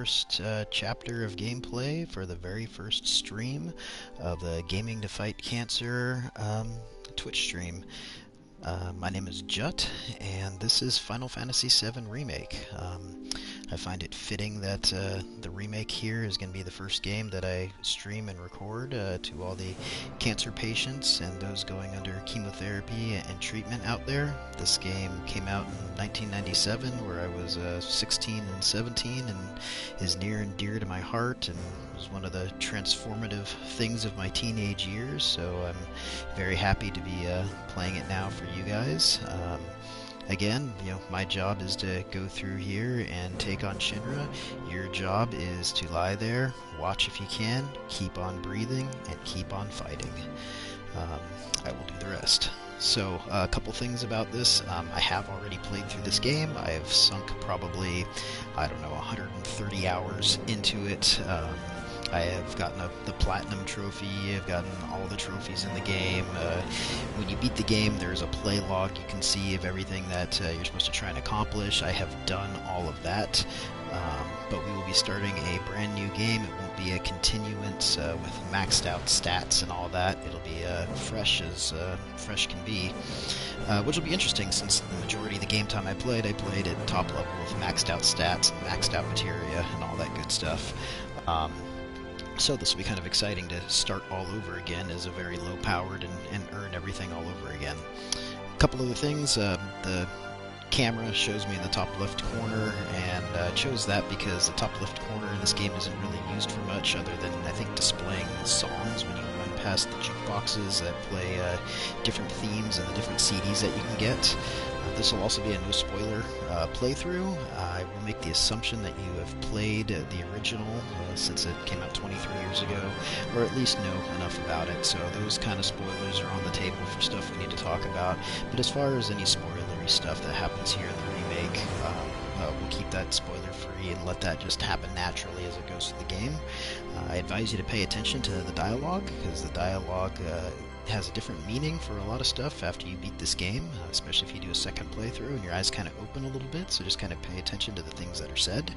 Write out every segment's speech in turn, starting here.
first chapter of gameplay for the very first stream of the Gaming to Fight Cancer Twitch stream. My name is Jut, and this is Final Fantasy VII Remake. I find it fitting that the remake here is going to be the first game that I stream and record to all the cancer patients and those going under chemotherapy and treatment out there. This game came out in 1997, where I was 16 and 17, and is near and dear to my heart, and was one of the transformative things of my teenage years, so I'm very happy to be playing it now for you guys. Again, my job is to go through here and take on Shinra. Your job is to lie there, watch if you can, keep on breathing, and keep on fighting. I will do the rest. So, a couple things about this. I have already played through this game. I have sunk probably, 130 hours into it. I have gotten the Platinum Trophy, I've gotten all the trophies in the game. When you beat the game, there's a play log you can see of everything that you're supposed to try and accomplish. I have done all of that, but we will be starting a brand new game. It won't be a continuance with maxed out stats and all that. It'll be fresh as fresh can be, which will be interesting since the majority of the game time I played at top level with maxed out stats, maxed out materia, and all that good stuff. So this will be kind of exciting to start all over again as a very low-powered and earn everything all over again. A couple other things. The camera shows me in the top left corner, and chose that because the top left corner in this game isn't really used for much other than, I think, displaying songs when you run past the jukeboxes that play different themes and the different CDs that you can get. This will also be a no-spoiler playthrough. I will make the assumption that you have played the original since it came out 23 years ago, or at least know enough about it, so those kind of spoilers are on the table for stuff we need to talk about. But as far as any spoilery stuff that happens here in the remake, we'll keep that spoiler-free and let that just happen naturally as it goes through the game. I advise you to pay attention to the dialogue, because the dialogue has a different meaning for a lot of stuff after you beat this game, especially if you do a second playthrough and your eyes kind of open a little bit, so just kind of pay attention to the things that are said.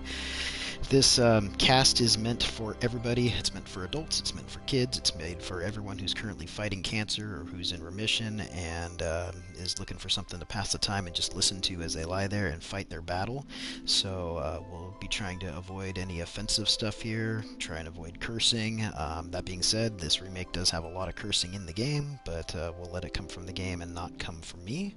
This cast is meant for everybody. It's meant for adults, it's meant for kids, it's made for everyone who's currently fighting cancer or who's in remission and is looking for something to pass the time and just listen to as they lie there and fight their battle. So we'll be trying to avoid any offensive stuff here, try and avoid cursing. That being said, this remake does have a lot of cursing in the game, but we'll let it come from the game and not come from me.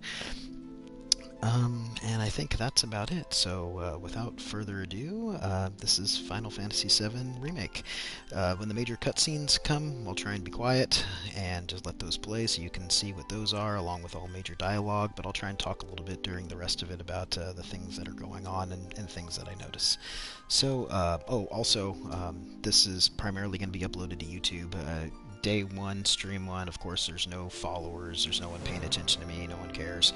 And I think that's about it. So without further ado, this is Final Fantasy VII Remake. When the major cutscenes come, we'll try and be quiet and just let those play so you can see what those are, along with all major dialogue, but I'll try and talk a little bit during the rest of it about the things that are going on and things that I notice. So, this is primarily going to be uploaded to YouTube. Day one, stream one, of course there's no followers, there's no one paying attention to me, no one cares,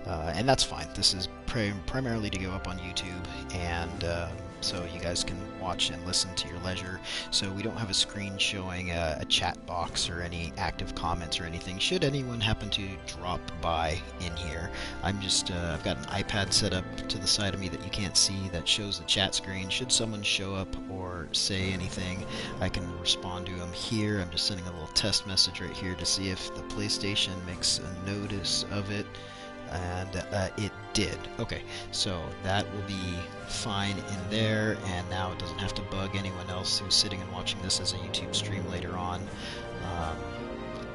and that's fine. This is primarily to go up on YouTube, and so you guys can watch and listen to your leisure. So we don't have a screen showing a chat box or any active comments or anything. Should anyone happen to drop by in here, I'm just I've got an iPad set up to the side of me that you can't see that shows the chat screen. Should someone show up or say anything, I can respond to them here. I'm just sending a little test message right here to see if the PlayStation makes a notice of it. And it did. Okay, so that will be fine in there, and now it doesn't have to bug anyone else who's sitting and watching this as a YouTube stream later on.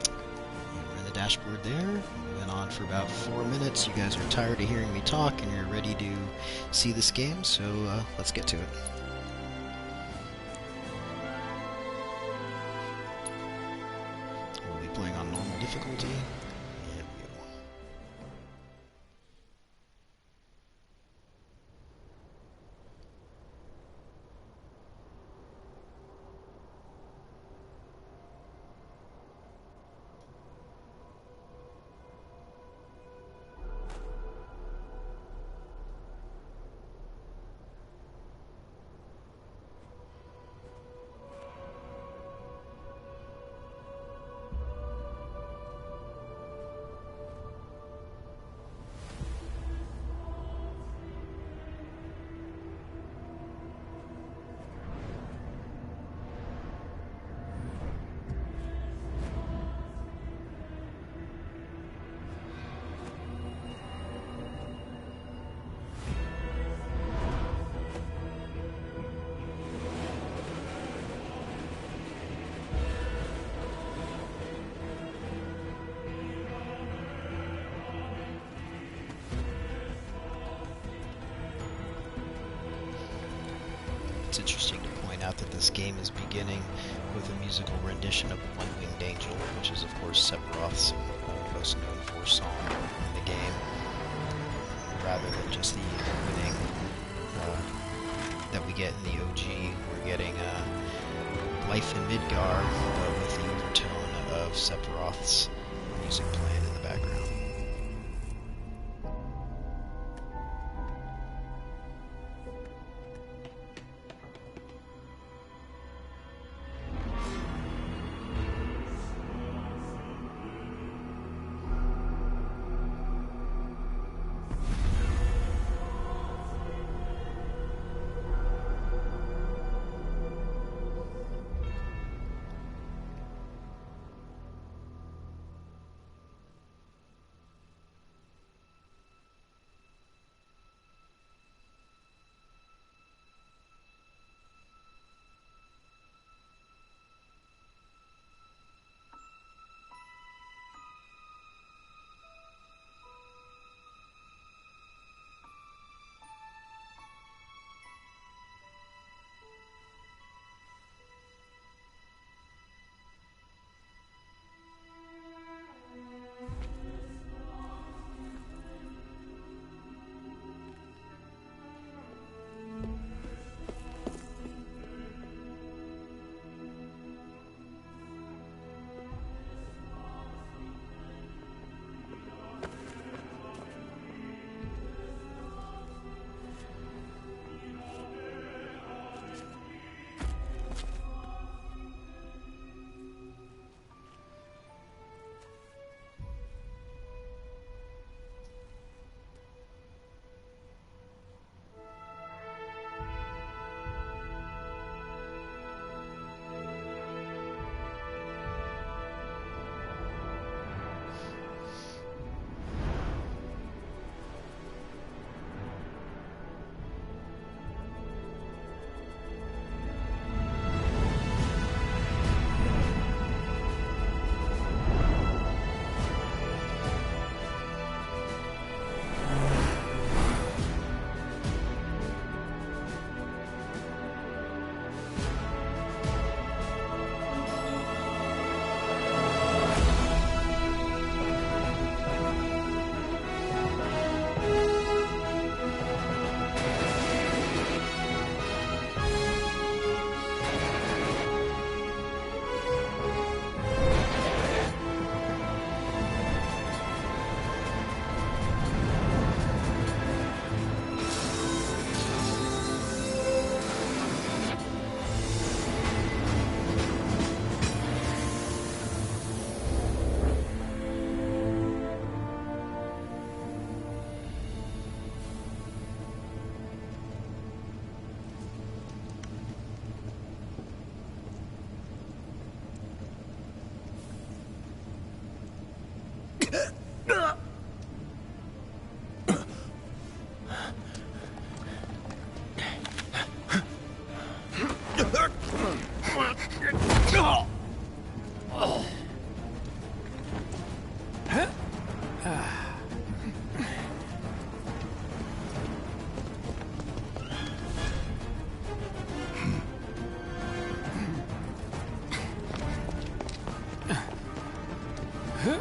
We're in the dashboard there. We went on for about 4 minutes. You guys are tired of hearing me talk, and you're ready to see this game, so let's get to it. We'll be playing on normal difficulty. it's interesting to point out that this game is beginning with a musical rendition of One Winged Angel, which is, of course, Sephiroth's most known for song in the game, rather than just the opening that we get in the OG. We're getting Life in Midgar, but with the overtone of Sephiroth's music playing in the background.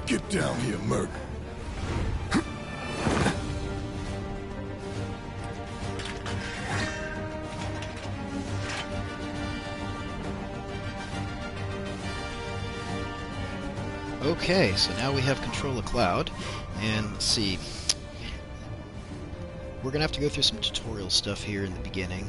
Get down here, Merc. Okay, so now we have control of Cloud, and let's see. We're gonna have to go through some tutorial stuff here in the beginning,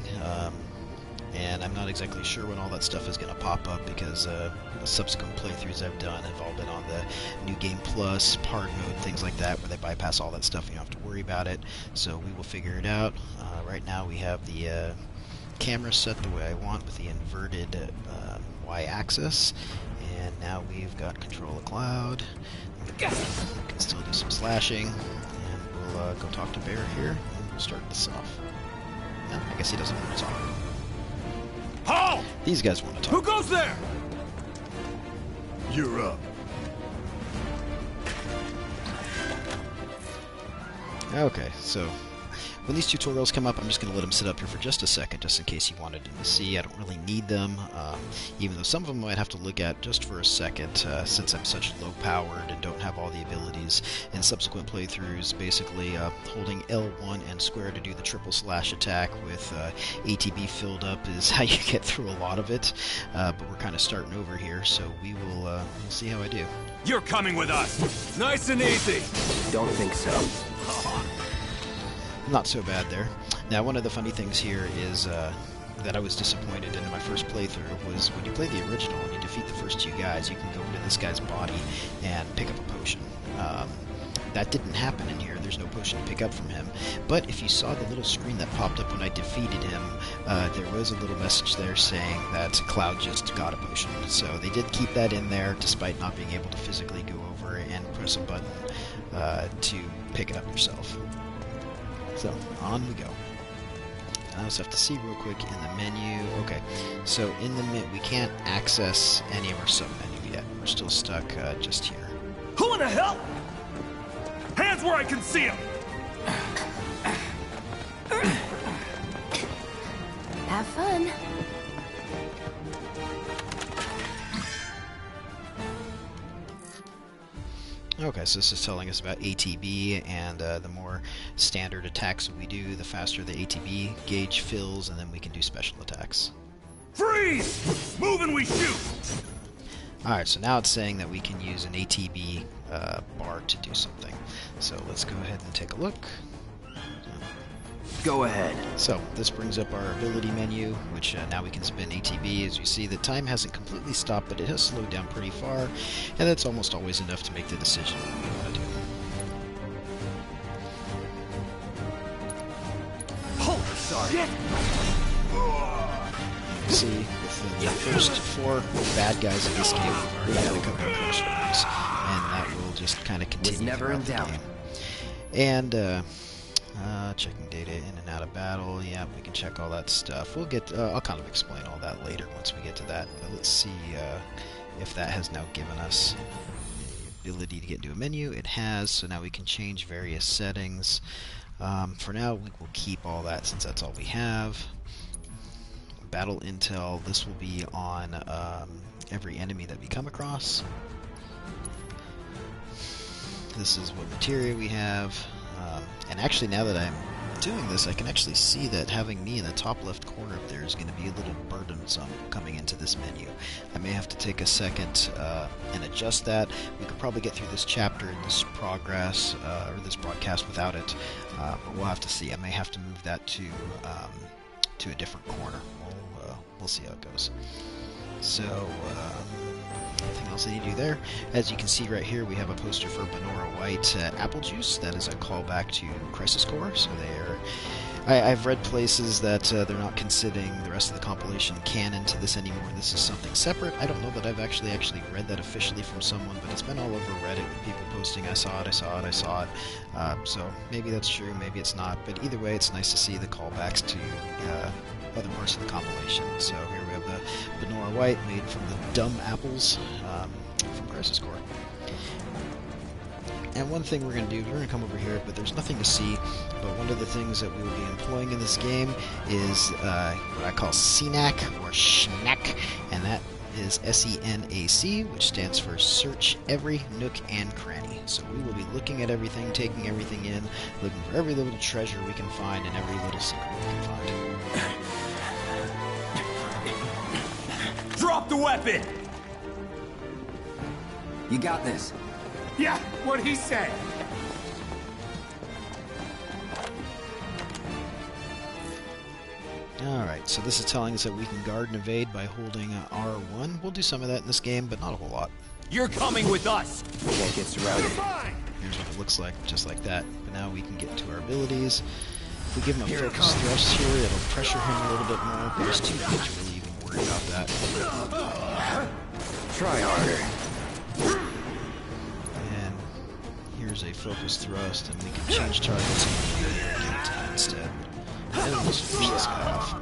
and I'm not exactly sure when all that stuff is gonna pop up because the subsequent playthroughs I've done have all been on the New Game Plus, hard mode, things like that, where they bypass all that stuff and you don't have to worry about it. So we will figure it out. Right now we have the camera set the way I want with the inverted y-axis. And now we've got control of Cloud. We can still do some slashing. And we'll go talk to Bear here, and we'll start this off. No, I guess he doesn't want to talk. Halt! These guys want to talk. Who goes there? You're up. Okay, so when these tutorials come up, I'm just going to let them sit up here for just a second, just in case you wanted them to see. I don't really need them, even though some of them I might have to look at just for a second, since I'm such low-powered and don't have all the abilities. In subsequent playthroughs, basically holding L1 and square to do the triple slash attack with ATB filled up is how you get through a lot of it, but we're kind of starting over here, so we'll see how I do. You're coming with us. Nice and easy. Don't think so. Not so bad there. Now, one of the funny things here is that I was disappointed in my first playthrough was when you play the original and you defeat the first two guys, you can go into this guy's body and pick up a potion. That didn't happen in here. There's no potion to pick up from him. But if you saw the little screen that popped up when I defeated him, there was a little message there saying that Cloud just got a potion. So they did keep that in there, despite not being able to physically go over and press a button to pick it up yourself. So, on we go. I also have to see real quick in the menu. Okay, so in the menu, we can't access any of our sub-menu yet. We're still stuck just here. Who in the hell? Hands where I can see them! Have fun. Okay, so this is telling us about ATB, and the more standard attacks we do, the faster the ATB gauge fills, and then we can do special attacks. Freeze! Move and we shoot! Alright, so now it's saying that we can use an ATB bar to do something. So let's go ahead and take a look. Go ahead. So this brings up our ability menu, which now we can spin ATB. As you see, the time hasn't completely stopped, but it has slowed down pretty far, and that's almost always enough to make the decision what we want to do. Holy sorry! See, with the first 4 bad guys in this game, we've already had a couple of crossroads, and that will just kind of continue never in throughout the doubt. game. And checking data in and out of battle, yeah, we can check all that stuff. We'll get, I'll kind of explain all that later once we get to that. But let's see if that has now given us the ability to get into a menu. It has, so now we can change various settings. For now, we will keep all that since that's all we have. Battle intel, this will be on every enemy that we come across. This is what materia we have. And actually, now that I'm doing this, I can actually see that having me in the top left corner up there is going to be a little burdensome coming into this menu. I may have to take a second and adjust that. We could probably get through this chapter in this progress, or this broadcast without it, but we'll have to see. I may have to move that to a different corner. We'll see how it goes. So, anything else I need to do there? As you can see right here, we have a poster for Benora White Apple Juice. That is a callback to Crisis Core. So they are. I've read places that they're not considering the rest of the compilation canon to this anymore. This is something separate. I don't know that I've actually read that officially from someone, but it's been all over Reddit with people posting, I saw it. So maybe that's true, maybe it's not. But either way, it's nice to see the callbacks to other parts of the compilation. So here we have the Benora White made from the dumb apples from Crisis Core. And one thing we're going to do is we're going to come over here, but there's nothing to see. But one of the things that we will be employing in this game is what I call CNAC, or Schnack, and that is SENAC, which stands for Search Every Nook and Cranny. So we will be looking at everything, taking everything in, looking for every little treasure we can find and every little secret we can find. Drop the weapon! You got this. Yeah, what'd he say? Alright, so this is telling us that we can guard and evade by holding R1. We'll do some of that in this game, but not a whole lot. You're coming with us! Can't get surrounded. Here's what it looks like, just like that. But now we can get to our abilities. If we give him a focus thrust here, it'll pressure him a little bit more, but it's too late to really even worry about that. Try harder. And here's a focus thrust, and we can change targets and get time instead. And we'll just finish this guy off.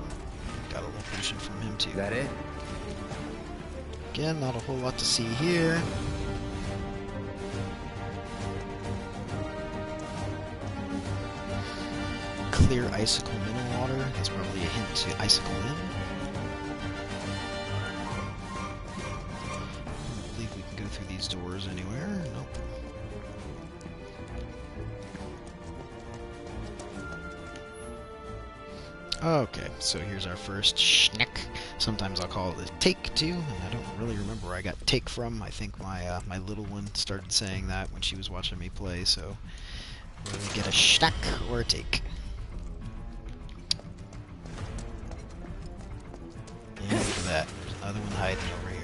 Got a little potion from him too. That it? Again, not a whole lot to see here. clear icicle mineral water. That's probably a hint to icicle in. I don't believe we can go through these doors anywhere. Nope. Okay, so here's our first schneck. Sometimes I'll call it a take two, and I don't really remember where I got take from. I think my my little one started saying that when she was watching me play, so we're gonna get a schneck or a take. And look at that, there's another one hiding over here.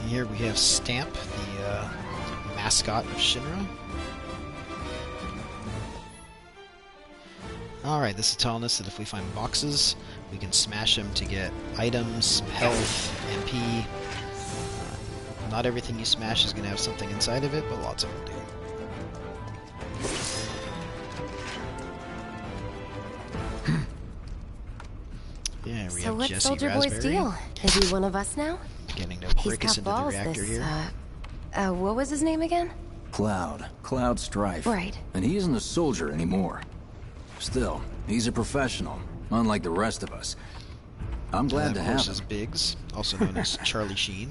Here we have Stamp, the mascot of Shinra. Alright, this is telling us that if we find boxes, we can smash them to get items, health, MP. Not everything you smash is going to have something inside of it, but lots of them do. Yeah, we have what's Jesse Soldier Boy's Raspberry. deal? Is he one of us now? Getting to He's break us got into the balls, reactor this, here. what was his name again? Cloud Strife. Right. And he isn't a soldier anymore. Still, he's a professional, unlike the rest of us. I'm glad to Of have course him. is Biggs, also known as Charlie Sheen.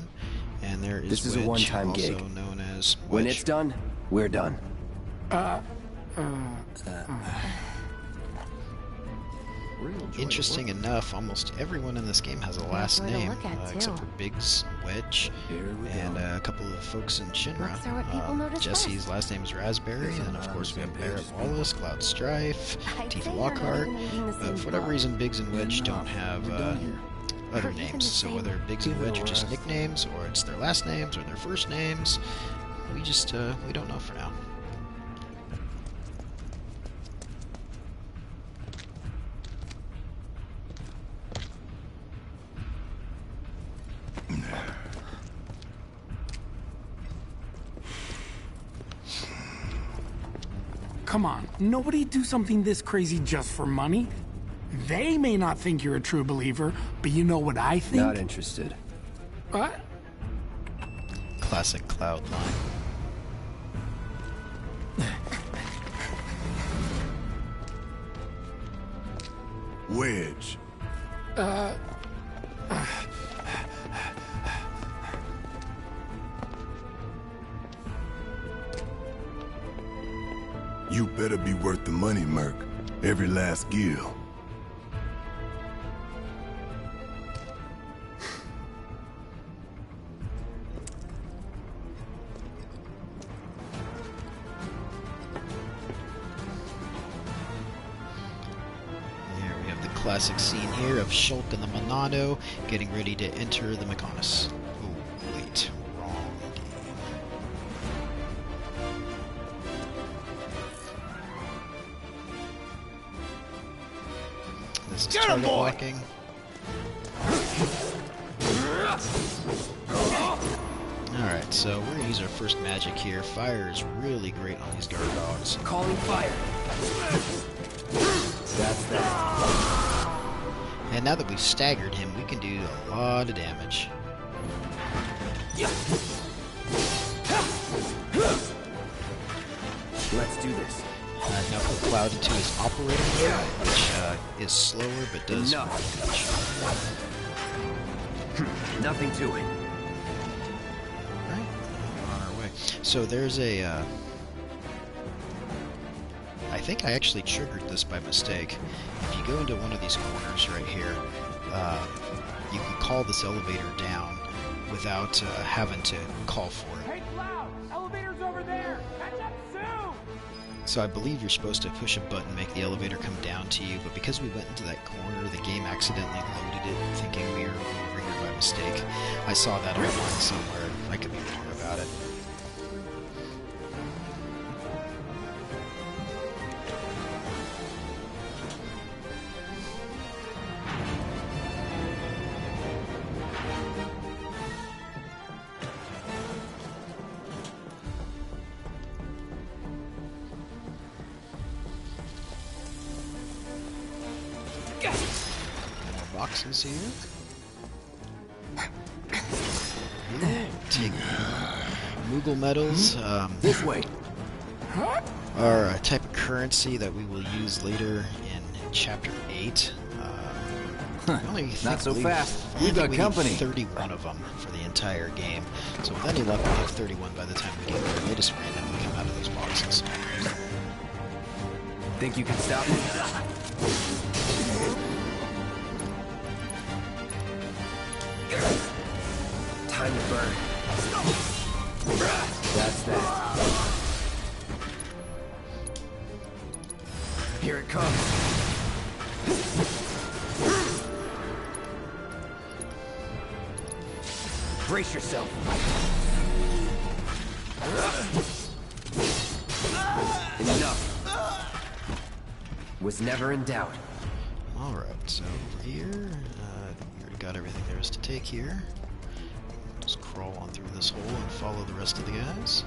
And there is This is a Wedge, one-time also gig. known as Wedge. When it's done, we're done. Interesting enough, almost everyone in this game has a last Nice way to name, look at, except too. for Biggs, Wedge, Here we and go. a couple of folks in Shinra. Looks are what people notice Jesse's best. last name is Raspberry, Guess I'm and of not course on we the have same Barrett page as Wallace, Cloud Strife, I'd Tifa say you're not Lockhart. even reading the same But for whatever book. reason, Biggs and Wedge Enough. don't have We're done here. other Or even names. the So same- whether Biggs and Give it Wedge a are just rest. nicknames, or it's their last names, or their first names, we just we don't know for now. Come on, nobody do something this crazy just for money. They may not think you're a true believer, but you know what I think? Not interested. What? Classic Cloud line. Wedge. You better be worth the money, Merc. Every last gill. Here we have the classic scene here of Shulk and the Monado getting ready to enter the Mechonis. Oh, wait, wrong game. This is Get 'em, target boy! locking. Alright, so we're gonna use our first magic here. Fire is really great on these guard dogs. Calling fire. That's that. And now that we've staggered him, we can do a lot of damage. Let's do this. Now put Cloud into his operating mode, which is slower but does Enough. damage. Nothing to it. Alright, we're on our way. So there's a, I think I actually triggered this by mistake. If you go into one of these corners right here, you can call this elevator down without having to call for it. Hey, Cloud! Elevator's over there! Catch up soon! So I believe you're supposed to push a button, make the elevator come down to you, but because we went into that corner, the game accidentally loaded it, thinking we were moving it by mistake. I saw that online somewhere. I could be wrong about it. boxes here. Take Moogle medals. This way. Are a type of currency that we will use later in Chapter 8. Not so fast. We've got company. Need 31 of them for the entire game. So with any luck, we'll have 31 by the time we get there. They just randomly come out of those boxes. Think you can stop me? Time to burn. That's that. Here it comes. Brace yourself. Enough. Was never in doubt. Alright, so over here, we already got everything there is to take here. Just crawl on through this hole and follow the rest of the guys.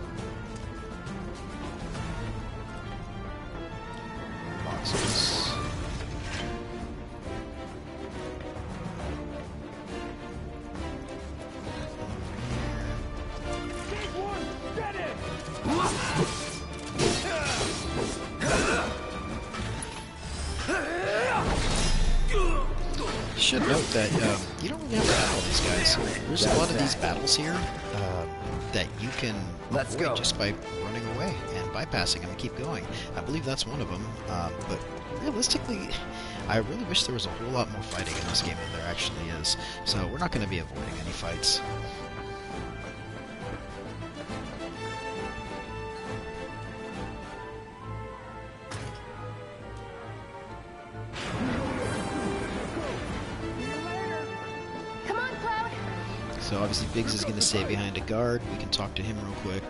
Boxes. Should note that you don't really have to battle these guys. There's a lot of these battles here that you can avoid just by running away and bypassing them and keep going. I believe that's one of them, but realistically, I really wish there was a whole lot more fighting in this game than there actually is. So we're not going to be avoiding any fights. So obviously Biggs is going to stay behind a guard. We can talk to him real quick.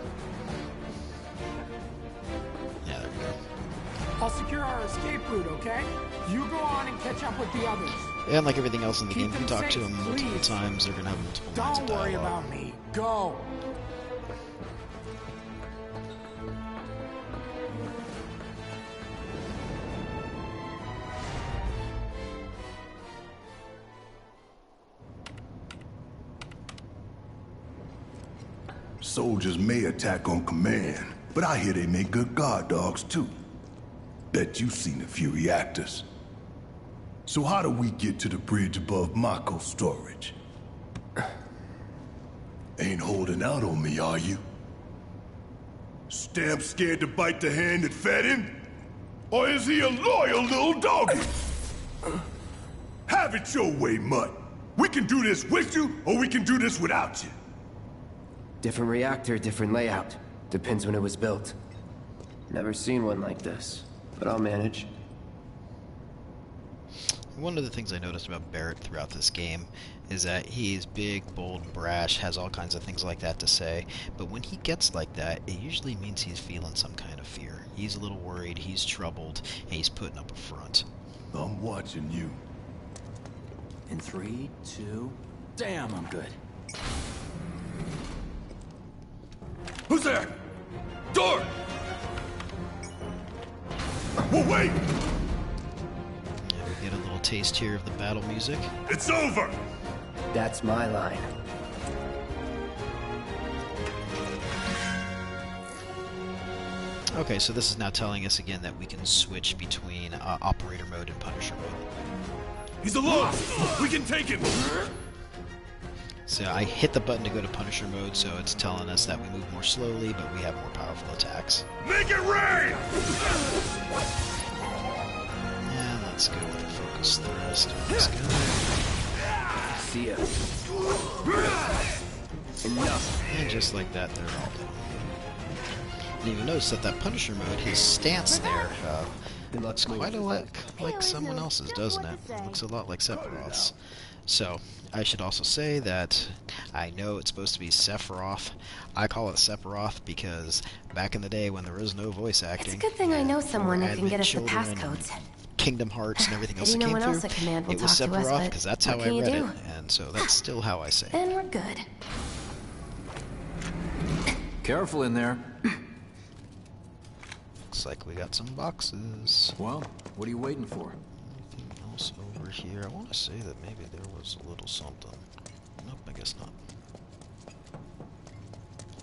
Yeah, there we go. I'll secure our escape route, okay? You go on and catch up with the others. And like everything else in the game, if you talk to safe, them multiple please. times, they're going to have multiple lines of Don't worry dialogue. about me. Go. Soldiers may attack on command, but I hear they make good guard dogs too. Bet you've seen a few reactors. So how do we get to the bridge above Mako storage? Ain't holding out on me, are you? Stamp scared to bite the hand that fed him? Or is he a loyal little doggy? Have it your way, Mutt. We can do this with you, or we can do this without you. Different reactor, different layout. Depends when it was built. Never seen one like this, but I'll manage. One of the things I noticed about Barrett throughout this game is that he's big, bold, brash, has all kinds of things like that to say, but when he gets like that, it usually means he's feeling some kind of fear. He's a little worried, he's troubled, and he's putting up a front. I'm watching you. In 3, 2... Damn, I'm good. Who's there? Door! Whoa, wait! And we get a little taste here of the battle music. It's over! That's my line. Okay, so this is now telling us again that we can switch between operator mode and Punisher mode. He's alone! We can take him! So I hit the button to go to Punisher mode, so it's telling us that we move more slowly, but we have more powerful attacks. Make it rain! And let's go with the focus thrust on this guy. See ya. Enough. And just like that, they're all down. And you notice that that Punisher mode, his stance there, looks quite a lot like someone else's, doesn't it? It looks a lot like Sephiroth's. So, I should also say that I know it's supposed to be Sephiroth. I call it Sephiroth because back in the day when there was no voice acting, It's a good thing I know someone who can Advent get us the Children, passcodes. Kingdom Hearts and everything else that Maybe no came one else through, at command will it was talk to us, Sephiroth but because that's how what I can you read do? it, and so that's still how I say it. And we're good. Careful in there. Looks like we got some boxes. Well, what are you waiting for? Anything else over here. I want to say that maybe there was a little something. Nope, I guess not. I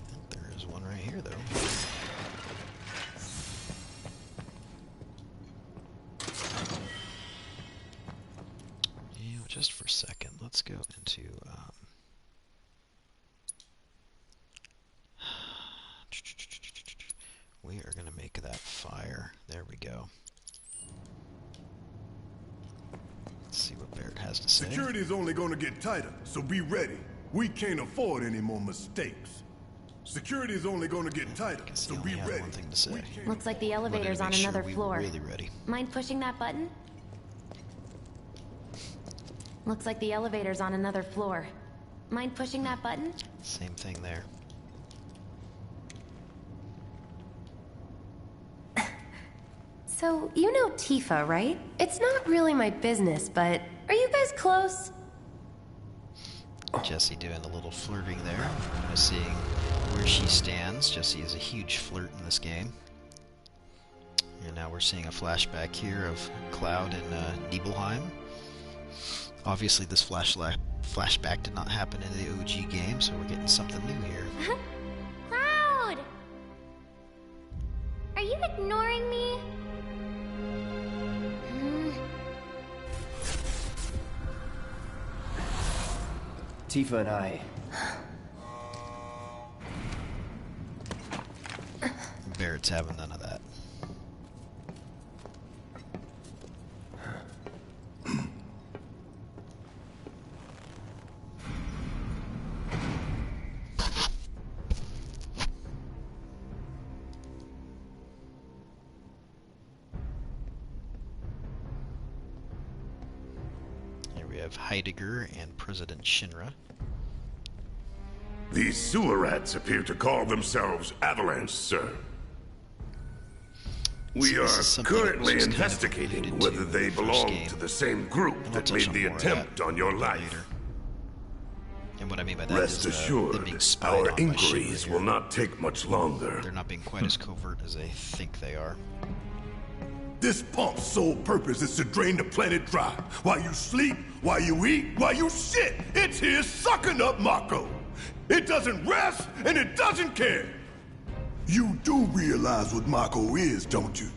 think there is one right here, though. Yeah, just for a second, let's go into... we are going to make that fire. There we go. Let's see what Barrett has to say. Security is only going to get tighter, so be ready. We can't afford any more mistakes. Security is only going to get tighter, so be ready. One thing to say. Looks like the elevator's on another floor. Really ready. Mind pushing that button? Looks like the elevator's on another floor. Mind pushing that button? Same thing there. So, you know Tifa, right? It's not really my business, but are you guys close? Jesse doing a little flirting there. Seeing where she stands. Jesse is a huge flirt in this game. And now we're seeing a flashback here of Cloud and Nibelheim. Obviously this flashback did not happen in the OG game, so we're getting something new here. Cloud! Are you ignoring me? Tifa and I... Barrett's having none of that. Here we have Heidegger and President Shinra. These sewer rats appear to call themselves Avalanche, sir. We are currently investigating whether they belong to the same group that made the attempt on your life. And what I mean by that Rest is assured, them being spied our on by inquiries Shinra will here. not take much longer. They're not being quite as covert as they think they are. This pump's sole purpose is to drain the planet dry. While you sleep, while you eat, while you shit, it's here sucking up Mako. It doesn't rest, and it doesn't care. You do realize what Mako is, don't you?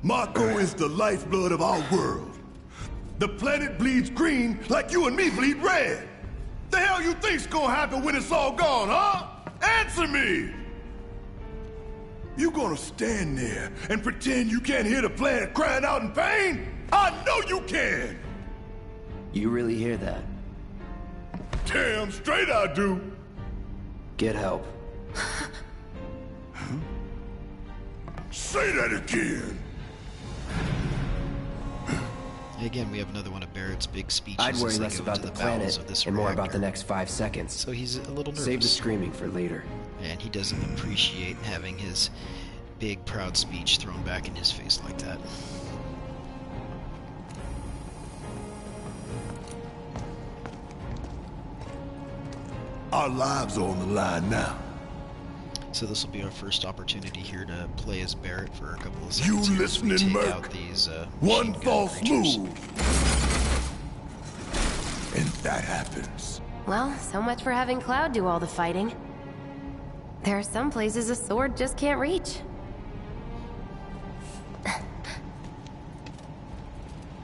Mako is the lifeblood of our world. The planet bleeds green like you and me bleed red. The hell you think's gonna happen when it's all gone, huh? Answer me! You gonna stand there and pretend you can't hear the planet crying out in pain? I know you can! You really hear that? Damn straight I do! Get help. Say that again! Again, we have another one of Barrett's big speeches. I'd worry as they less go about into the bowels planet of this and more about reactor. the next 5 seconds. So he's a little nervous. Save the screaming for later. And he doesn't appreciate having his big, proud speech thrown back in his face like that. Our lives are on the line now. So this will be our first opportunity here to play as Barrett for a couple of You seconds. here as we listening, take Merc? out these, One machine gun false creatures. move. And that happens. Well, so much for having Cloud do all the fighting. There are some places a sword just can't reach.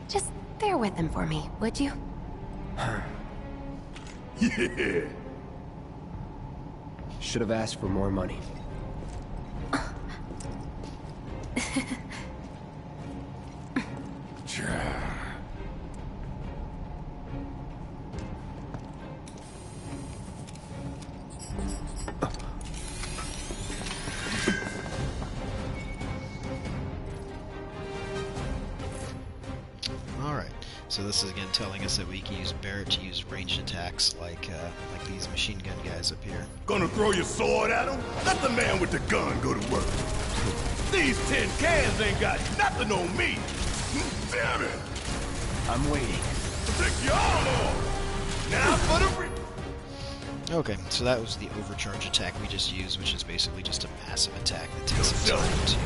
Just bear with him for me, would you? Yeah. Should have asked for more money. Alright, so this is again telling us that we can use Barrett to use ranged attacks like these machine gun guys up here. Gonna throw your sword at him? Let the man with the gun go to work. These tin cans ain't got nothing on me. Damn it! I'm waiting. Take y'all on. Now for the Okay, so that was the overcharge attack we just used, which is basically just a massive attack that takes some time to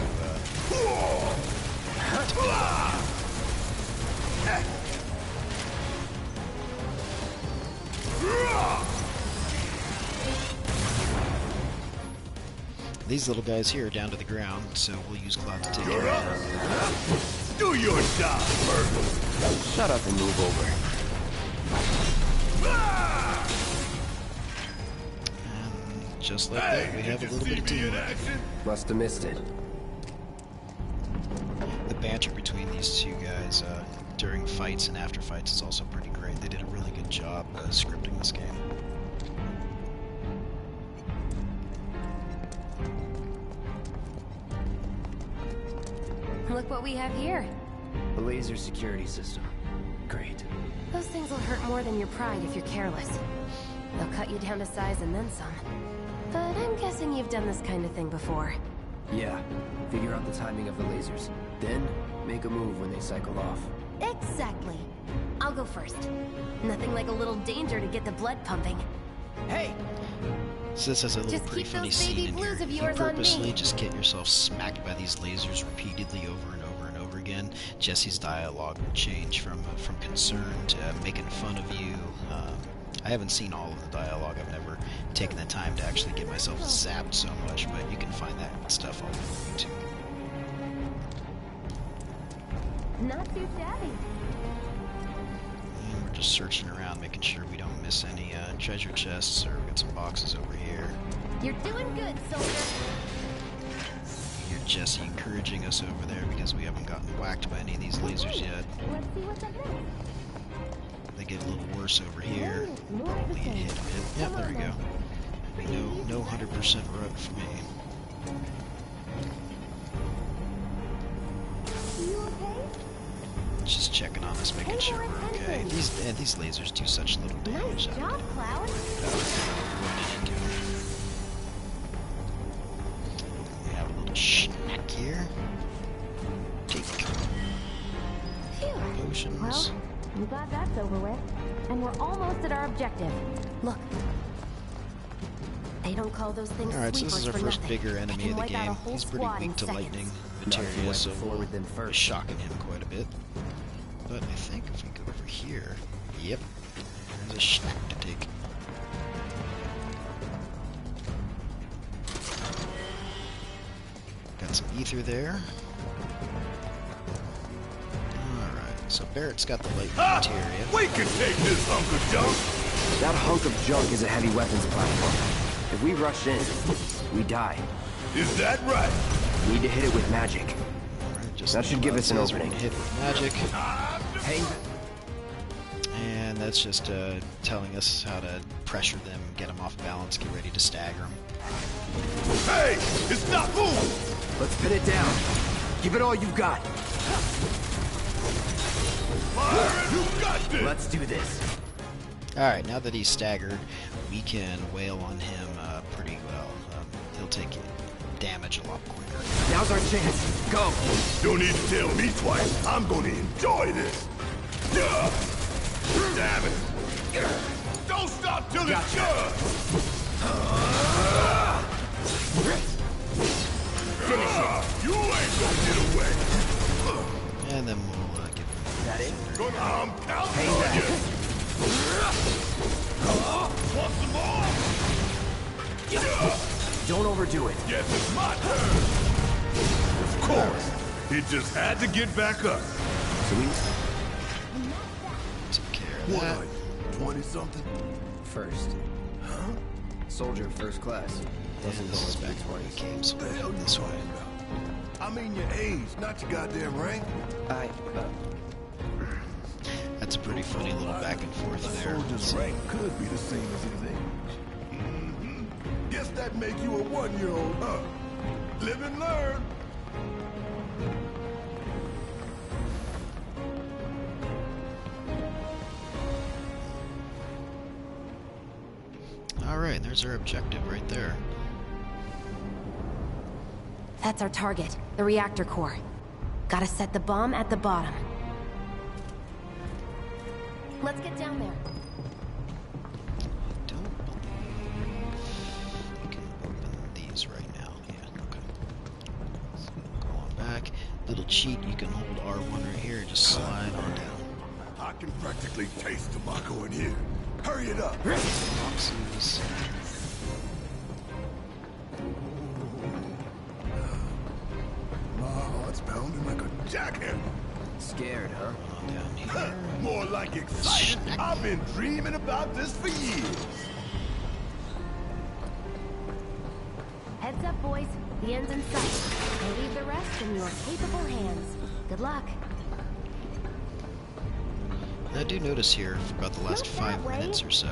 These little guys here are down to the ground, so we'll use Cloud to take care You're of up. them. Do your job, Bert. Shut up and move over. And just like that, we have a little bit of teamwork. Must have missed it. The banter between these two guys during fights and after fights is also pretty great. They did a really good job scripting this game. Look what we have here. The laser security system. Great. Those things will hurt more than your pride if you're careless. They'll cut you down to size and then some. But I'm guessing you've done this kind of thing before. Yeah. Figure out the timing of the lasers. Then, make a move when they cycle off. Exactly. I'll go first. Nothing like a little danger to get the blood pumping. Hey! So this has a little Just pretty keep funny those baby scene in here. blues of You yours on purposely me. just get yourself smacked by these lasers repeatedly over and over and over again. Jesse's dialogue will change from concern to making fun of you. I haven't seen all of the dialogue. I've never taken the time to actually get myself zapped so much, but you can find that stuff all over YouTube. Not too shabby. And we're just searching around, making sure we don't miss any treasure chests, or we got some boxes over here. You're doing good, soldier. Hear Jesse encouraging us over there because we haven't gotten whacked by any of these lasers yet. Let's see what's ahead. They get a little worse over here. Probably hit a bit. Yep, there we go. No 100% rug for me. You okay? Just checking on us, making sure we're okay. These lasers do such little damage. Nice job, Cloud. We have a little snack here. Take Phew. potions. Well, I'm glad that's over with. And we're almost at our objective. Look. They don't call those things Alright, so sweepers this is our for first nothing. bigger They enemy can of the wipe out a game. whole He's pretty squad in weak to seconds. lightning Not materia, went so forward than we're first. shocking him quite a bit. But I think if we go over here, yep, there's a snack to take. Got some ether there. Alright, so Barrett's got the lightning materia. We can take this hunk of junk. That hunk of junk is a heavy weapons platform. If we rush in, we die. Is that right? Need to hit it with magic. Alright, just That like should give Cloud us an says, we're opening. gonna hit with magic. Hey, And that's just telling us how to pressure them, get them off balance, get ready to stagger them. Hey, it's not moving. let's pin it down. Give it all you've got. Fire, you got this. Let's do this. Alright, now that he's staggered, we can wail on him pretty well. He'll take damage a lot quicker. Now's our chance. Go. Don't need to tell me twice. I'm gonna enjoy this. Damn it. Don't stop till it's done. You ain't gonna get away. And then we'll give him That it? I'm counting Hang on back. you. Want some more? Don't overdo it. Yes, it's my turn. Of course. It just had to get back up. Sweet. take care of that. 20-something? First. Huh? Soldier first class. Doesn't And go this is with back big where he 20s. came, so What the we'll hell head you this way. talking about? I mean your age, not your goddamn rank. That's a pretty funny little back and forth A there. soldier's rank could be the same as his age. Guess that make you a 1-year-old, huh? Live and learn. Alright, there's our objective right there. That's our target, the reactor core. Gotta set the bomb at the bottom. Let's get down there. I don't believe you can open these right now. Yeah, okay. So go on back. Little cheat, you can hold R1 right here and just slide on down. I can practically taste tobacco in here. Hurry it up. Boxes. excited. I've been dreaming about this for years. Heads up, boys. The end's in sight. I'll leave the rest in your capable hands. Good luck. I do notice here, for about the last 5 minutes or so,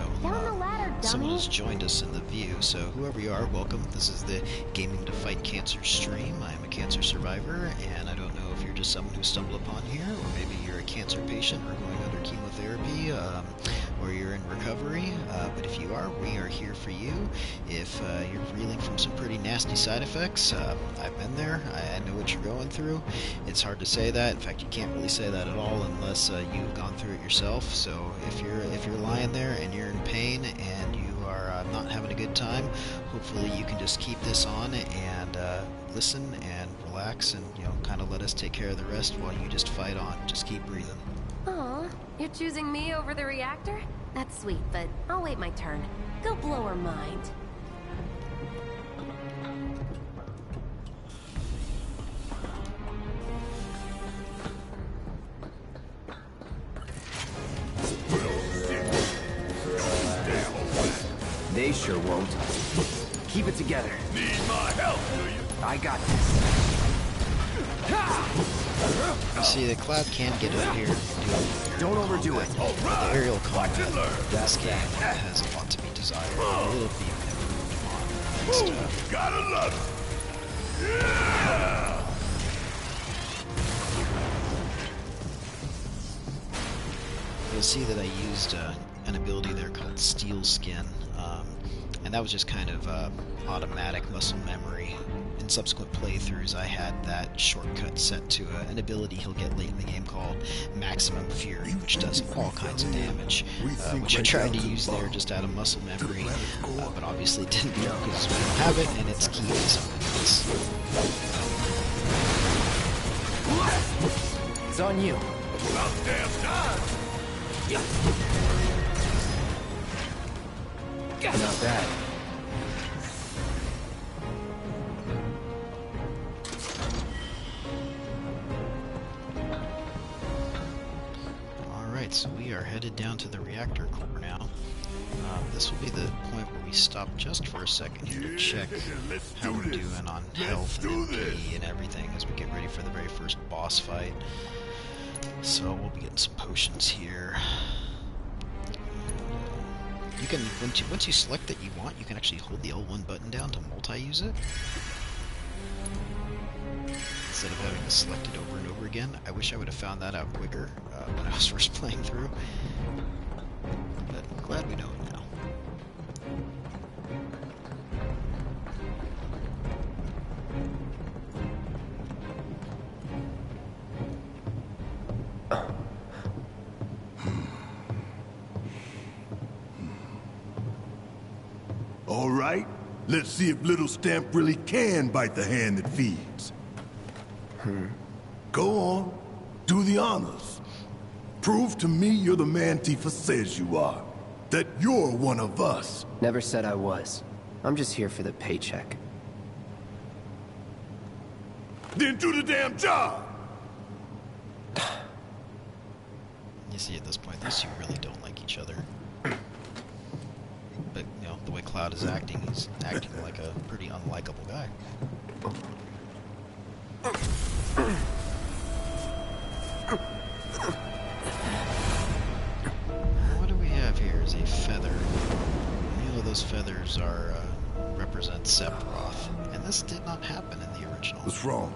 someone has joined us in the view, so whoever you are, welcome. This is the Gaming to Fight Cancer stream. I am a cancer survivor, and I don't know if you're just someone who stumbled upon here, or maybe you're a cancer patient or going under chemotherapy, or you're in recovery, but if you are, we are here for you. If you're reeling from some pretty nasty side effects, I've been there. I know what you're going through. It's hard to say that. In fact, you can't really say that at all unless you've gone through it yourself. So if you're lying there and you're in pain and you are not having a good time, hopefully you can just keep this on and listen and relax and kind of let us take care of the rest while you just fight on. Just keep breathing. Aw, you're choosing me over the reactor? That's sweet, but I'll wait my turn. Go blow her mind. They sure won't. Keep it together. Need my help, do you? I got this. You see, the Cloud can get up here and do Don't overdo it. the aerial combat. This game has a lot to be desired. It'll be improved on next Gotta love it. Yeah! You'll see that I used an ability there called Steel Skin, and that was just kind of automatic muscle memory. In subsequent playthroughs, I had that shortcut set to an ability he'll get late in the game called Maximum Fury, which does all kinds of damage, which I tried to use there just out of muscle memory, but obviously didn't work because we don't have it, and it's key to something else. It's on you. About damn time. Not bad. Alright, so we are headed down to the reactor core now. This will be the point where we stop just for a second here to check how we're doing on health and MP and everything as we get ready for the very first boss fight. So we'll be getting some potions here. You can, once you select that you want, you can actually hold the L1 button down to multi-use it. Instead of having to select it over and over again. I wish I would have found that out quicker when I was first playing through. But I'm glad we know it now. All right, let's see if little Stamp really can bite the hand that feeds. Go on, do the honors. Prove to me you're the man Tifa says you are. That you're one of us. Never said I was. I'm just here for the paycheck. Then do the damn job! You see, at this point, these two really don't like each other. But, the way Cloud is acting, he's acting like a pretty unlikable guy. What do we have here is a feather. Those feathers are represent Sephiroth, and this did not happen in the original. What's wrong?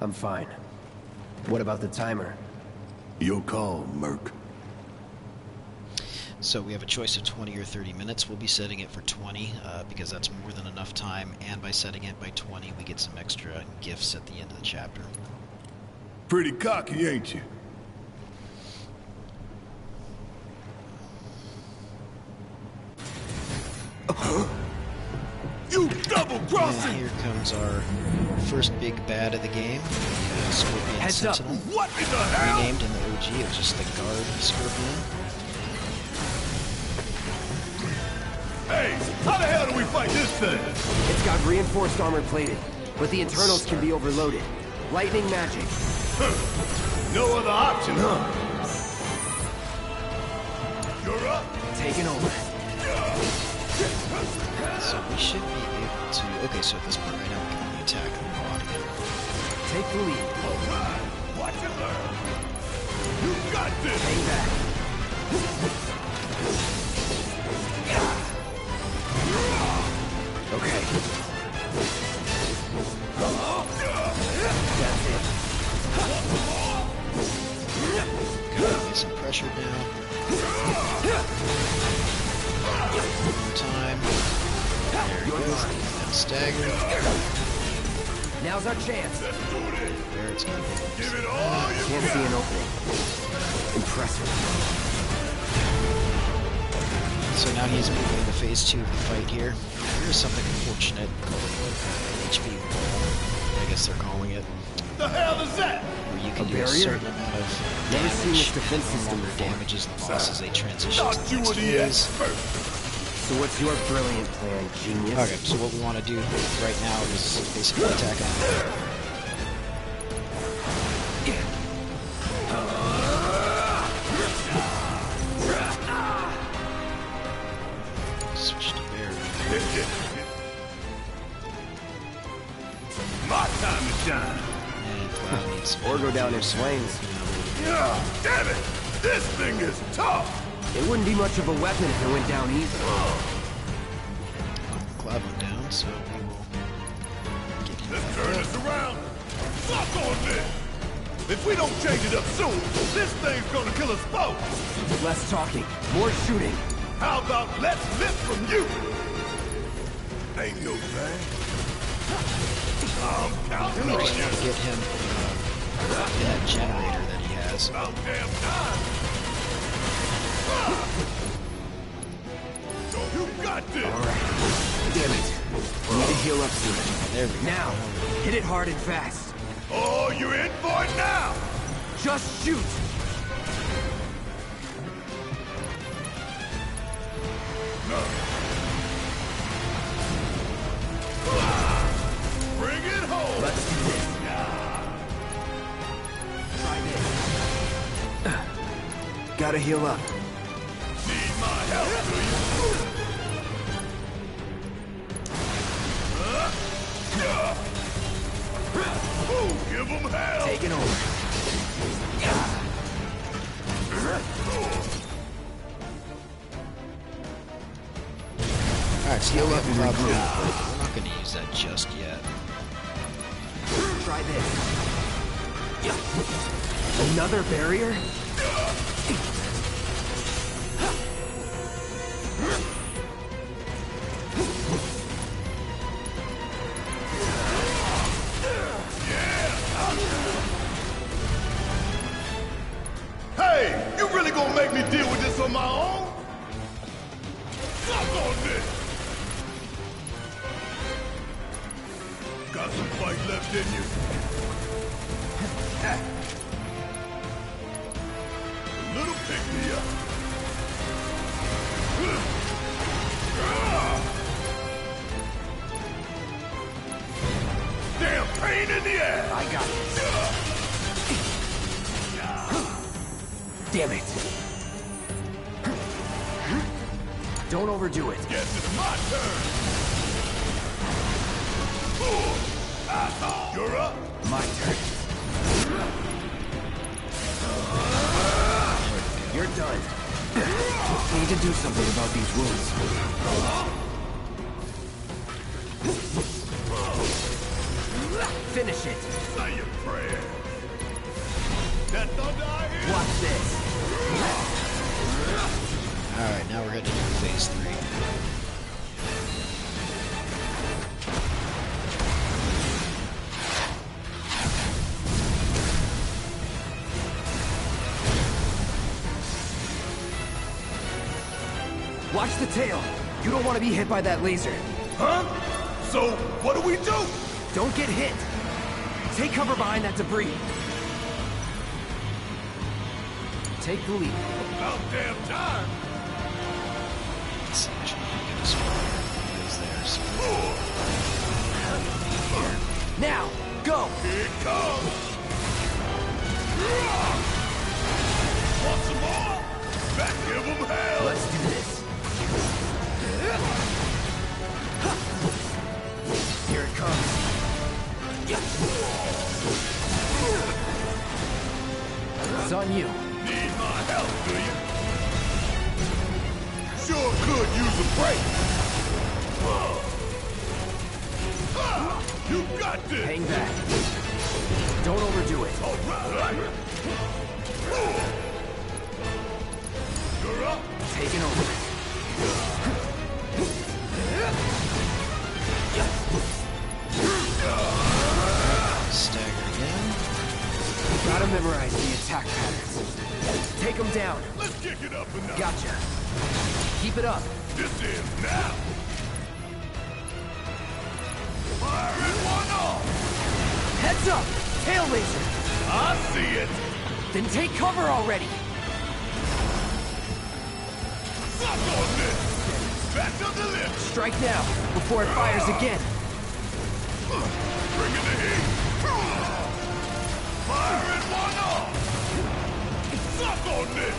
I'm fine. What about the timer? Your call, Merc. So we have a choice of 20 or 30 minutes. We'll be setting it for 20 because that's more than enough time, and by setting it by 20 we get some extra gifts at the end of the chapter. Pretty cocky, ain't you? You double-crossing! And here comes our first big bad of the game, the Scorpion Heads Sentinel. up. What in the hell? Renamed in the OG, it was just the Guard Scorpion. Hey, how the hell do we fight this thing? It's got reinforced armor plated, but the internals can be overloaded. Lightning magic. No other option, huh? You're up. Taking over. So we should be able to... Okay, so at this point right now we can only attack the body. Take the lead. All right. Watch and learn. You got this. Hang back. Okay. That's it. Gotta get some pressure down. One time. There we go. Now stagger. Now's our chance. There it's gonna be. Give it all you Can't see an opening. Impressive. So now he's moving into phase 2 of the fight here. Here's something unfortunate called an HP wall, I guess they're calling it. The hell is that? Where you can do a barrier? certain amount of Never seen damage this defense system or before. damages the boss as they transition Thought to the you next were the phase. expert. So what's your brilliant plan, genius? Okay, so what we want to do right now is basically attack him. Switch to barrier. My time to shine. And Cloud needs some Or go down in energy, so flames. Yeah, damn it. This thing is tough. It wouldn't be much of a weapon if it went down easy. Cloud went down, so we will get him Let's back turn up. this around. Suck on this. If we don't change it up soon, this thing's gonna kill us both. Less talking, more shooting. How about let's lift from you? Ain't no thing. I'm counting We're on just you. trying to get him that generator that he has. About damn time. You got this. Alright. Damn it. We need to heal up soon. There we go. Now, hit it hard and fast. Oh, you're in for it now. Just shoot. Bring it home. Let's do this. Try this. Gotta heal up. Need my help, do you? Ooh, give them hell. Taking over. Alright, so heal up and Cloud. We're not going to use that just yet. Try this. Another barrier? Hey, you really gonna make me deal with this on my own? Suck on this. Got some fight left in you. A little pick me up. Damn pain in the ass. I got this. Damn it. Don't overdo it. Guess it's my turn. Asshole. You're up. My turn. You're done. Need to do something about these wounds. Finish it. Say your prayer. That thunder I hear? Watch this. Alright, now we're heading into phase 3. Watch the tail. You don't want to be hit by that laser. Huh? So, what do we do? Don't get hit. Take cover behind that debris. Take the lead. About damn time. Let's see, I should get as far as there. So Now, go! Here it comes! Want some more? Back, give them hell! Let's do this. Here it comes. It's on you. Need my help, do you? Sure could use a break. You got this! Hang back. Don't overdo it. All right. You're up. Taking over. Stagger again. Gotta memorize the attack patterns. Take them down. Let's kick it up a notch. Gotcha. Keep it up. This is now. Firing one off. Heads up! Tail laser! I see it. Then take cover already! Suck on this. Back to the lip. Strike now, before it fires again. Bring in the heat. Firing one off. Suck on this.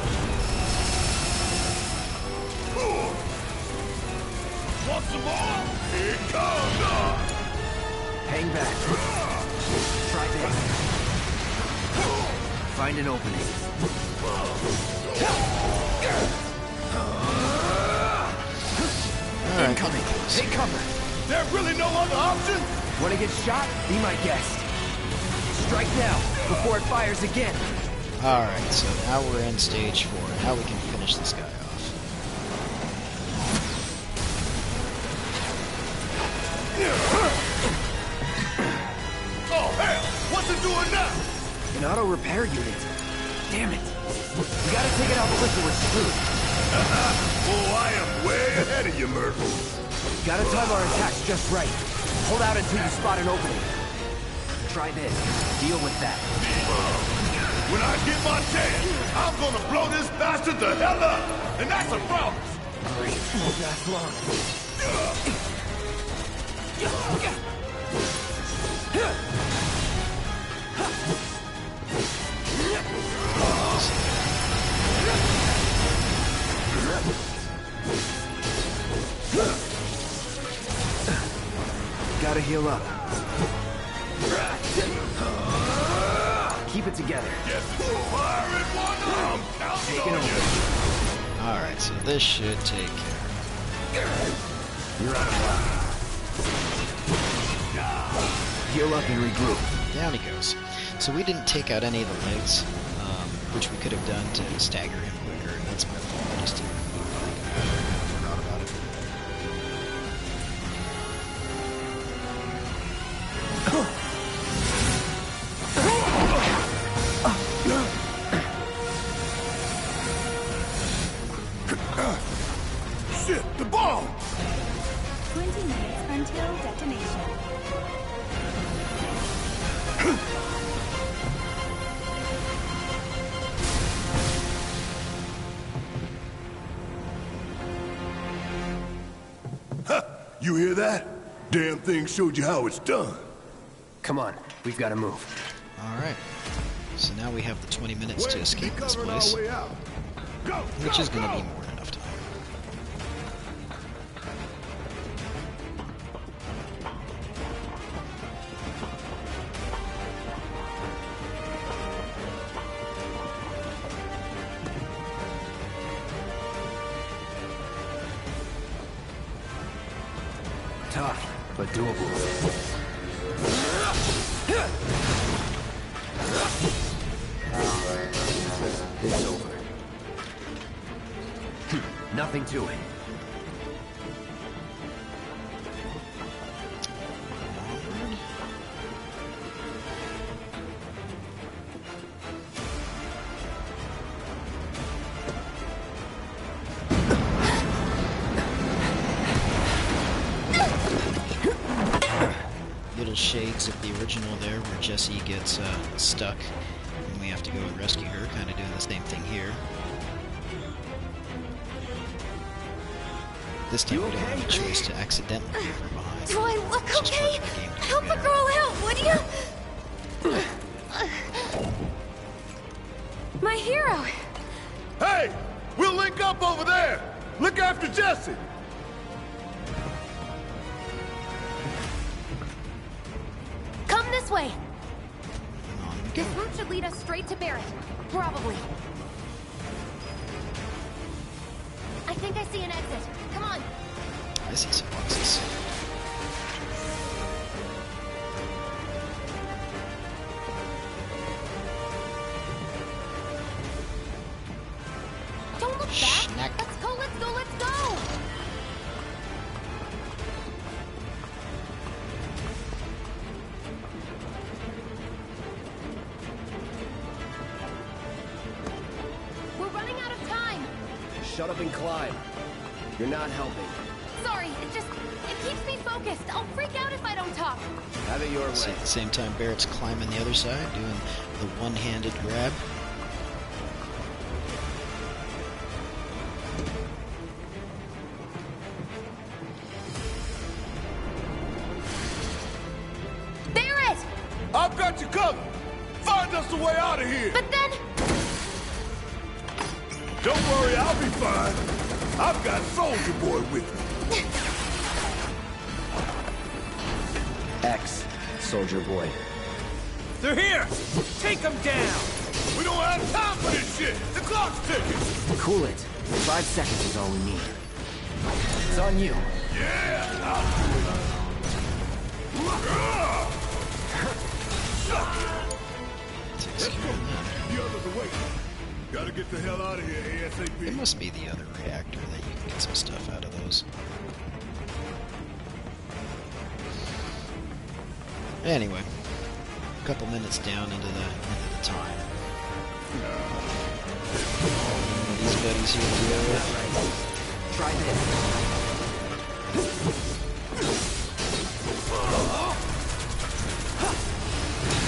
Want some more? Here it comes. Hang back. Try this. Find an opening. Alright, Incoming. Take cover. There's really no other option? Wanna get shot? Be my guest. Strike now, before it fires again. Alright, so now we're in stage 4. Now we can finish this guy off. Oh, hell! What's it doing now? An auto repair unit. Damn it. We gotta take it out quick or we're screwed. Oh, I am way ahead of you, Murphy. Gotta time our attacks just right. Hold out until you spot an opening. Try this. Deal with that. When I get my chance, I'm gonna blow this bastard the hell up! And that's a promise! Great. Won't last long. Gotta heal up. Keep it together. Firing one arm! Taking over. Alright, so this should take care. You're out of luck. Heal up and regroup. Down he goes. So we didn't take out any of the legs, which we could have done to stagger him quicker, and that's my fault. I just forgot about it. Shit, the bomb! 20 minutes until detonation. You hear that? Damn thing showed you how it's done. Come on, we've got to move. Alright. So now we have the 20 minutes to escape this place, Go, which is going to be more than enough time. Tough, but doable. It's over. Nothing to it. Little shades of the original there, where Jessie gets stuck, and we have to go and rescue her, kind of doing the same thing here. This time we don't have a choice to accidentally leave her behind. Do I look It's just part okay? of the game to Help get a her. girl out, would you? My hero! Hey! We'll link up over there! Look after Jesse! Come this way! This route should lead us straight to Barrett. Probably. I think I see an exit. Come on! I see some boxes. Don't look back! Schnack. Let's go, let's go, let's go! We're running out of time! Shut up and climb. You're not helping. Sorry, it keeps me focused. I'll freak out if I don't talk. Have it your See, way. at the same time, Barrett's climbing the other side, doing the one-handed grab. Barrett! I've got you covered! Find us a way out of here! But then... Don't worry, I'll be fine. I've got Soldier Boy with me. X, Soldier Boy. They're here! Take them down! We don't have time for this shit! The clock's ticking! Cool it. 5 seconds is all we need. It's on you. Yeah! I'll do it. Takes care of that. The other's away. Gotta get the hell out of here, ASAP. It must be the other reactor that you can get some stuff out of those. Anyway, a couple minutes down into the time. These buddies here to deal with. Try this.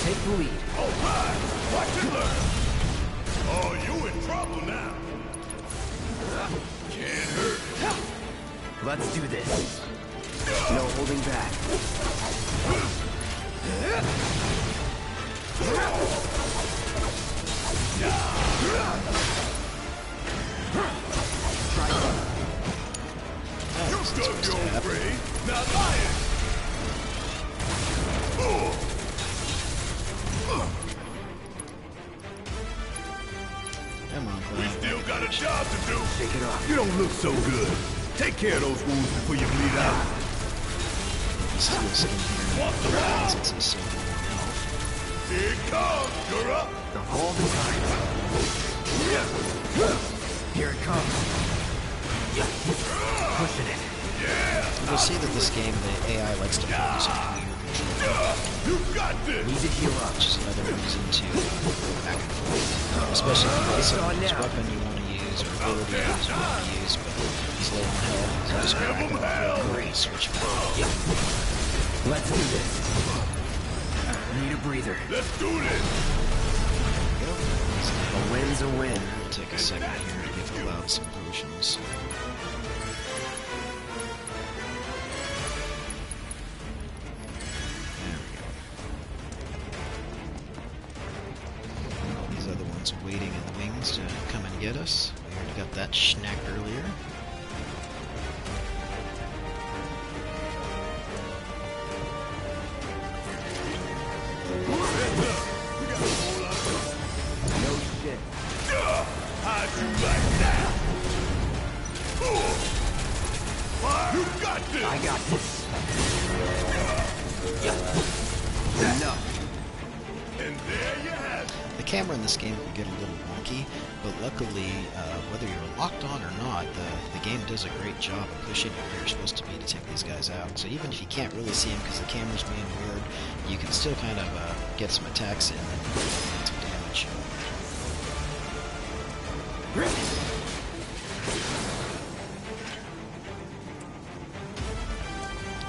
Take the lead. All right! Watch it learn! Oh, you in trouble now! Can't hurt. Let's do this. No holding back. Try it. You stood your afraid. Now lion! Come on, We Clyde. still got a job to do. Shake it off. You don't look so good. Take care of those wounds before you bleed out. Steel skin here. Walk the round. Since he's so low in health. Here it comes. You're up. The whole time. Here it comes. Pushing it. You'll see that this game, the AI likes to focus on clear control, You got this. Need to heal up. which is another reason to go back and forth. Especially if you It's on got some now. weapon you want to use or ability you want to use, but he's low on health, so just crack him up and switch back. Let's do this. Need a breather. Let's do this. A win's a win. We'll take a second here to give the loud some potions. These other ones waiting in the wings to come and get us. We already got that schnack earlier. No shit. How'd you like that? You got this. I got this. Enough. And there you have it. The camera in this game can get a little wonky, but luckily, whether you're locked on or not, the game does a great job of pushing you where you're supposed to be to take these guys out. So even if you can't really see them because the camera's being weird, you can still kind of get some attacks in and some damage.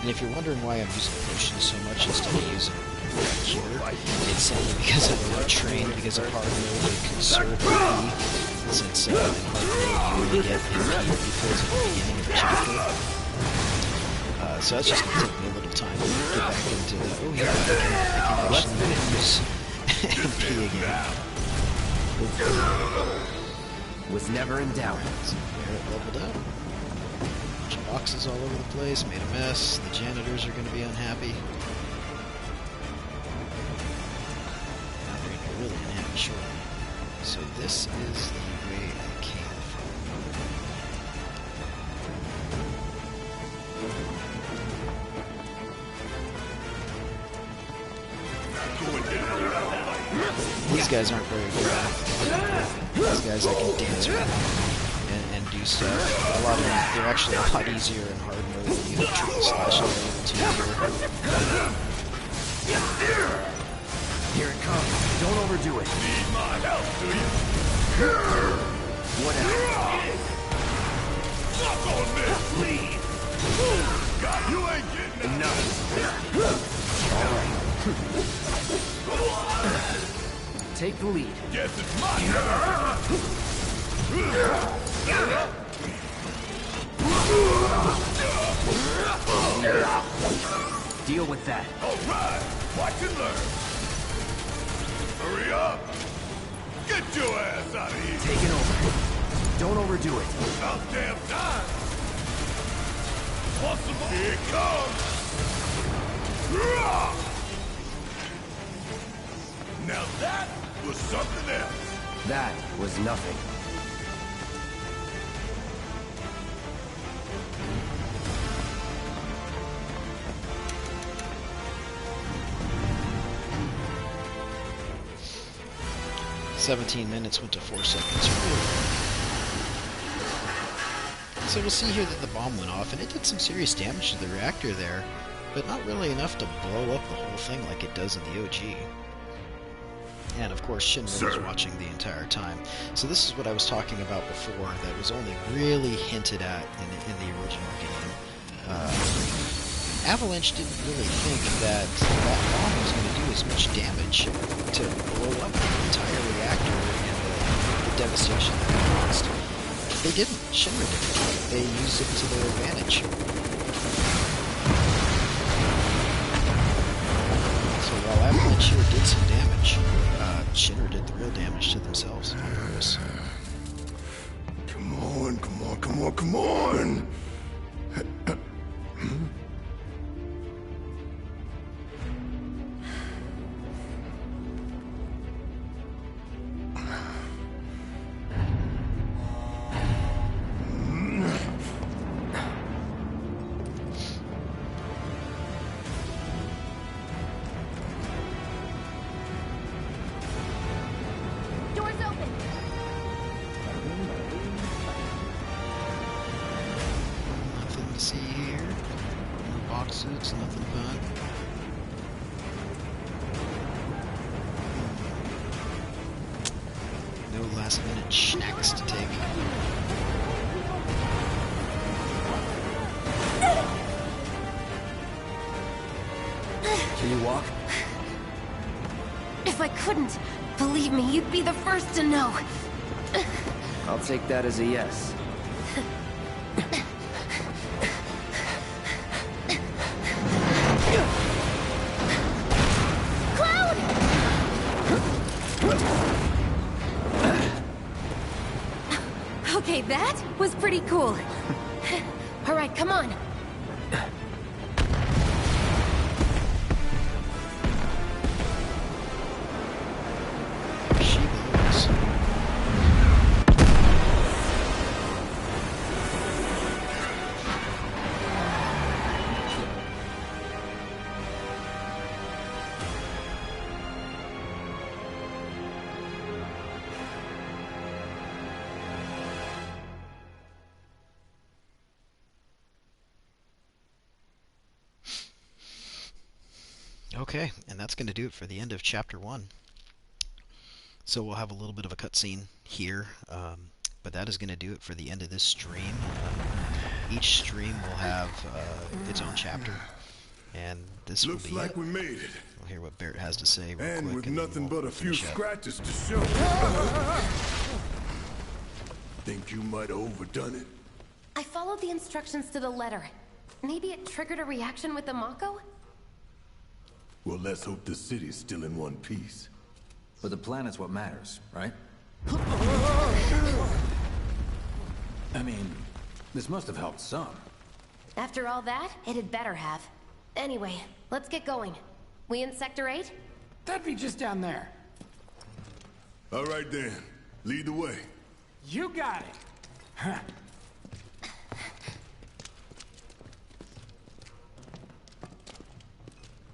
And if you're wondering why I'm using potions so much instead of using cure, it's simply because I'm not trained, because of hard mode to conserve MP, since in hard mode you only get MP refills at the beginning of the chapter. So that's just going to take me a little time to get back into the, oh yeah, I can actually use MP again. Was never in doubt. So Barrett leveled up. Bunch of boxes all over the place, made a mess. The janitors are going to be unhappy. Now they're going to be really unhappy shortly. So this is the way I came from. These guys aren't very good. These guys I can dance with and do stuff. A lot of them, they're actually a lot easier in hard mode than you have triple slash and able to here. Here it comes. Don't overdo it. Need my help, do you? Whatever. Suck on this! Leave! God, you ain't getting Enough. Alright. Take the lead. Guess it's my turn! Deal with that. Alright! Watch and learn! Hurry up! Get your ass out of here! Take it over. Don't overdo it. About damn time! Possible! Here it comes! Now that was something else! That was nothing. Minutes went to 4 seconds. So we'll see here that the bomb went off, and it did some serious damage to the reactor there, but not really enough to blow up the whole thing like it does in the OG. And of course, Shinra was watching the entire time. So this is what I was talking about before that was only really hinted at in the original game. Avalanche didn't really think that that bomb was going to do as much damage to blow up the entire reactor and the devastation that it caused. They didn't. Shinra didn't. They used it to their advantage. So while Avalanche here did some damage, Shinra did the real damage to themselves on purpose. Come on, come on, come on, come on! It's nothing fun. No last minute snacks to take. Can you walk? If I couldn't, believe me, you'd be the first to know. I'll take that as a yes. Okay, that was pretty cool. All right, come on. She blows. Okay, and that's going to do it for the end of Chapter 1. So we'll have a little bit of a cutscene here, but that is going to do it for the end of this stream. Each stream will have its own chapter, and this Looks will be like it. we made it. We'll hear what Barrett has to say real And quick, with and then nothing we'll but a few finish up. scratches to show. Think you might have overdone it? I followed the instructions to the letter. Maybe it triggered a reaction with the Mako? Well, let's hope the city's still in one piece. But the planet's what matters, right? I mean, this must have helped some. After all that, it had better have. Anyway, let's get going. We in Sector 8? That'd be just down there. All right then, lead the way. You got it. Huh.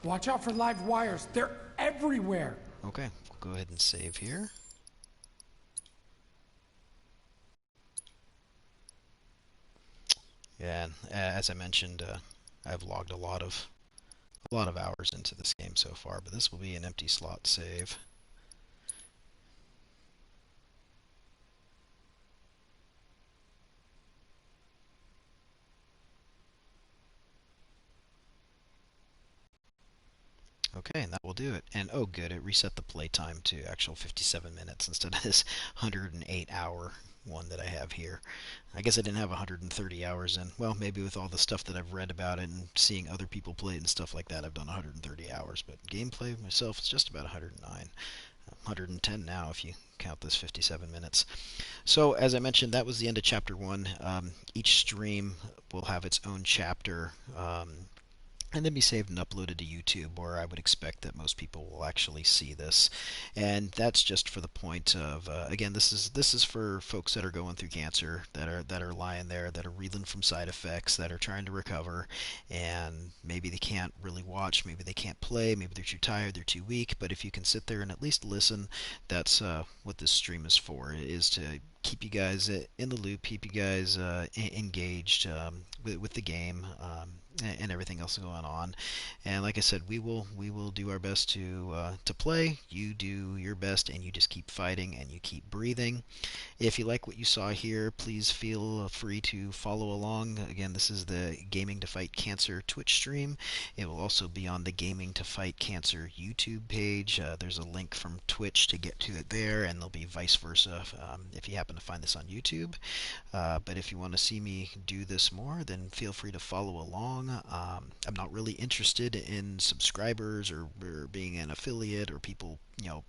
Watch out for live wires. They're everywhere. Okay, we'll go ahead and save here. Yeah, and as I mentioned, I've logged a lot of hours into this game so far, but this will be an empty slot save. Okay, and that will do it. And oh good, it reset the playtime to actual 57 minutes instead of this 108 hour one that I have here. I guess I didn't have 130 hours in. Well, maybe with all the stuff that I've read about it and seeing other people play it and stuff like that, I've done 130 hours. But gameplay myself is just about 109. 110 now if you count this 57 minutes. So as I mentioned, that was the end of chapter 1. Each stream will have its own chapter. And then be saved and uploaded to YouTube, where I would expect that most people will actually see this. And that's just for the point of again, this is for folks that are going through cancer, that are lying there, that are reeling from side effects, that are trying to recover, and maybe they can't really watch, maybe they can't play, maybe they're too tired, they're too weak. But if you can sit there and at least listen, that's what this stream is for. It is to keep you guys in the loop, keep you guys engaged with the game. And everything else going on. And like I said, we will do our best to play. You do your best, and you just keep fighting and you keep breathing. If you like what you saw here, please feel free to follow along. Again, this is the Gaming to Fight Cancer Twitch stream. It will also be on the Gaming to Fight Cancer YouTube page. There's a link from Twitch to get to it there, and there'll be vice versa if you happen to find this on YouTube. But if you want to see me do this more, then feel free to follow along. I'm not really interested in subscribers or being an affiliate or people,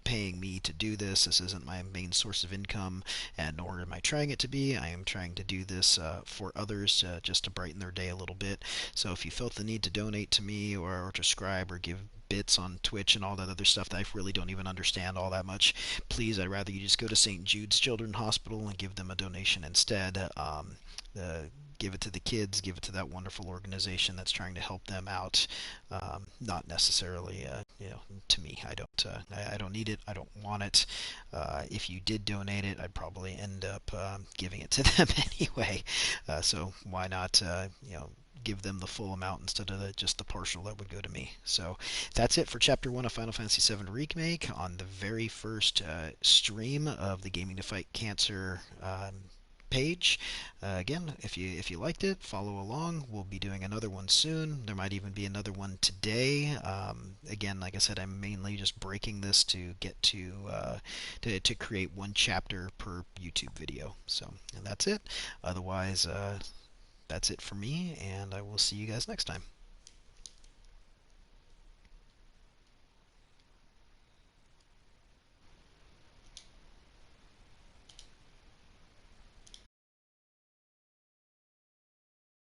paying me to do this. This isn't my main source of income, and nor am I trying it to be. I am trying to do this for others, just to brighten their day a little bit. So if you felt the need to donate to me or subscribe or give bits on Twitch and all that other stuff that I really don't even understand all that much, please, I'd rather you just go to St. Jude's Children's Hospital and give them a donation instead. Give it to the kids, give it to that wonderful organization that's trying to help them out. Not necessarily, to me. I don't need it. I don't want it. If you did donate it, I'd probably end up giving it to them anyway. So why not, give them the full amount instead of just the partial that would go to me. So that's it for Chapter 1 of Final Fantasy VII Remake on the very first stream of the Gaming to Fight Cancer page. Again, if you liked it, follow along. We'll be doing another one soon. There might even be another one today. Again, like I said, I'm mainly just breaking this to get to create one chapter per YouTube video. So, and that's it. Otherwise, that's it for me, and I will see you guys next time.